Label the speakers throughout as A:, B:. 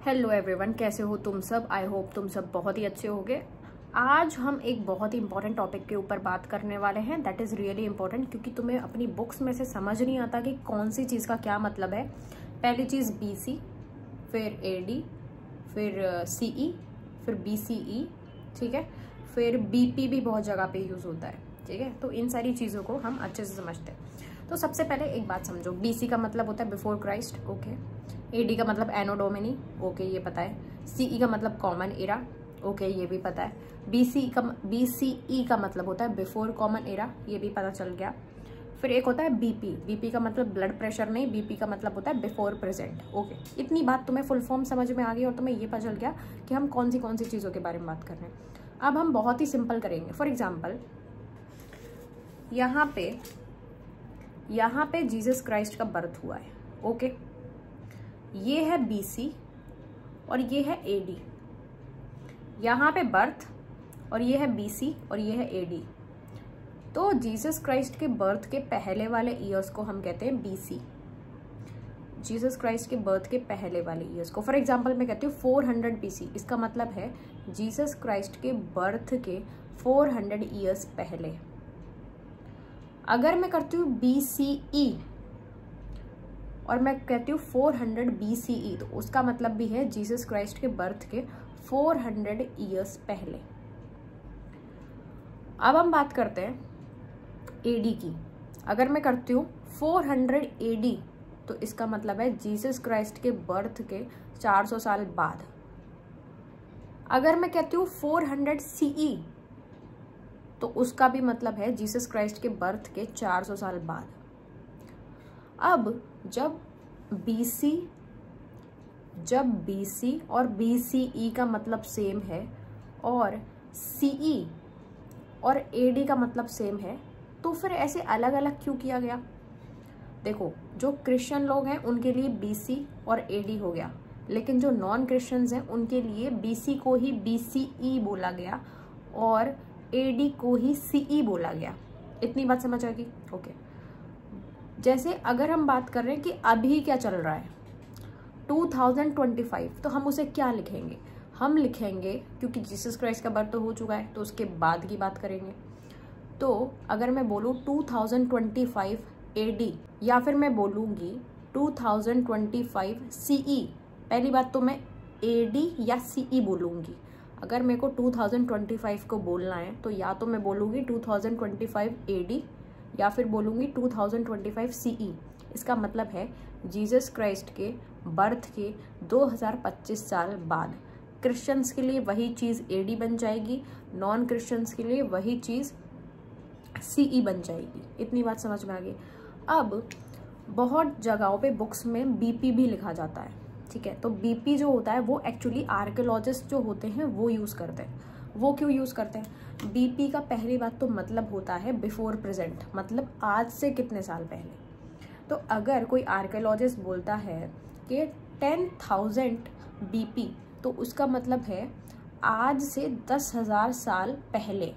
A: Hello everyone, कैसे हो तुम सब। आई होप तुम सब बहुत ही अच्छे होगे। आज हम एक बहुत ही इंपॉर्टेंट टॉपिक के ऊपर बात करने वाले हैं। दैट इज़ रियली इंपॉर्टेंट, क्योंकि तुम्हें अपनी बुक्स में से समझ नहीं आता कि कौन सी चीज़ का क्या मतलब है। पहली चीज़ BC, फिर AD, फिर CE, फिर BCE, ठीक है। फिर BP भी बहुत जगह पे यूज़ होता है, ठीक है। तो इन सारी चीज़ों को हम अच्छे से समझते हैं। तो सबसे पहले एक बात समझो, BC का मतलब होता है बिफोर क्राइस्ट, ओके। AD का मतलब एनो डोमिनी, ओके, ये पता है। CE का मतलब कॉमन एरा, ओके, ये भी पता है। BCE का मतलब होता है बिफोर कॉमन एरा, ये भी पता चल गया। फिर एक होता है BP का मतलब ब्लड प्रेशर नहीं, BP का मतलब होता है बिफोर प्रेजेंट, ओके। इतनी बात तुम्हें फुल फॉर्म समझ में आ गई और तुम्हें ये पता चल गया कि हम कौन सी चीज़ों के बारे में बात कर रहे हैं। अब हम बहुत ही सिंपल करेंगे। फॉर एग्जाम्पल, यहाँ पे जीसस क्राइस्ट का बर्थ हुआ है, ओके। ये है BC और ये है AD। यहाँ पे बर्थ और ये है BC और ये है AD। तो जीसस क्राइस्ट के बर्थ के पहले वाले ईयर्स को हम कहते हैं BC। जीसस क्राइस्ट के बर्थ के पहले वाले ईयर्स को, फॉर एग्जांपल मैं कहती हूँ 400 BC। इसका मतलब है जीसस क्राइस्ट के बर्थ के 400 ईयर्स पहले। अगर मैं करती हूँ BCE और मैं कहती हूँ 400 BCE, तो उसका मतलब भी है जीसस क्राइस्ट के बर्थ के 400 ईयर्स पहले। अब हम बात करते हैं AD की। अगर मैं करती हूँ 400 AD, तो इसका मतलब है जीसस क्राइस्ट के बर्थ के 400 साल बाद। अगर मैं कहती हूँ 400 CE, तो उसका भी मतलब है जीसस क्राइस्ट के बर्थ के 400 साल बाद। अब जब BC और BCE का मतलब सेम है और CE और AD का मतलब सेम है, तो फिर ऐसे अलग अलग क्यों किया गया? देखो, जो क्रिश्चियन लोग हैं उनके लिए BC और AD हो गया, लेकिन जो नॉन क्रिश्चियंस हैं उनके लिए BC को ही BCE बोला गया और AD को ही CE बोला गया। इतनी बात समझ आ गई? ओके। जैसे अगर हम बात कर रहे हैं कि अभी क्या चल रहा है 2025, तो हम उसे क्या लिखेंगे? हम लिखेंगे, क्योंकि जीसस क्राइस्ट का बर्थ तो हो चुका है तो उसके बाद की बात करेंगे। तो अगर मैं बोलूँ 2025 AD या फिर मैं बोलूँगी 2025 CE, पहली बात तो मैं AD या CE बोलूँगी। अगर मेरे को 2025 को बोलना है तो या तो मैं बोलूँगी 2025 AD या फिर बोलूँगी 2025 CE। इसका मतलब है जीसस क्राइस्ट के बर्थ के 2025 साल बाद। क्रिश्चियंस के लिए वही चीज़ AD बन जाएगी, नॉन क्रिश्चियंस के लिए वही चीज़ CE बन जाएगी। इतनी बात समझ में आ गई। अब बहुत जगहों पे बुक्स में BP भी लिखा जाता है, ठीक है। तो BP जो होता है वो एक्चुअली आर्कियोलॉजिस्ट जो होते हैं वो यूज़ करते हैं। वो क्यों यूज़ करते हैं? BP का पहली बात तो मतलब होता है बिफोर प्रेजेंट, मतलब आज से कितने साल पहले। तो अगर कोई आर्कियोलॉजिस्ट बोलता है कि 10,000 BP, तो उसका मतलब है आज से 10,000 साल पहले।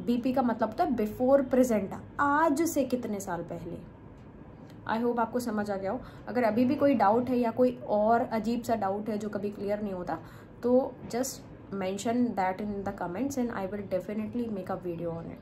A: BP का मतलब होता है बिफोर प्रेजेंट, आज से कितने साल पहले। आई होप आपको समझ आ गया हो। अगर अभी भी कोई डाउट है या कोई और अजीब सा डाउट है जो कभी क्लियर नहीं होता, तो just mention that in the comments and I will definitely make a video on it.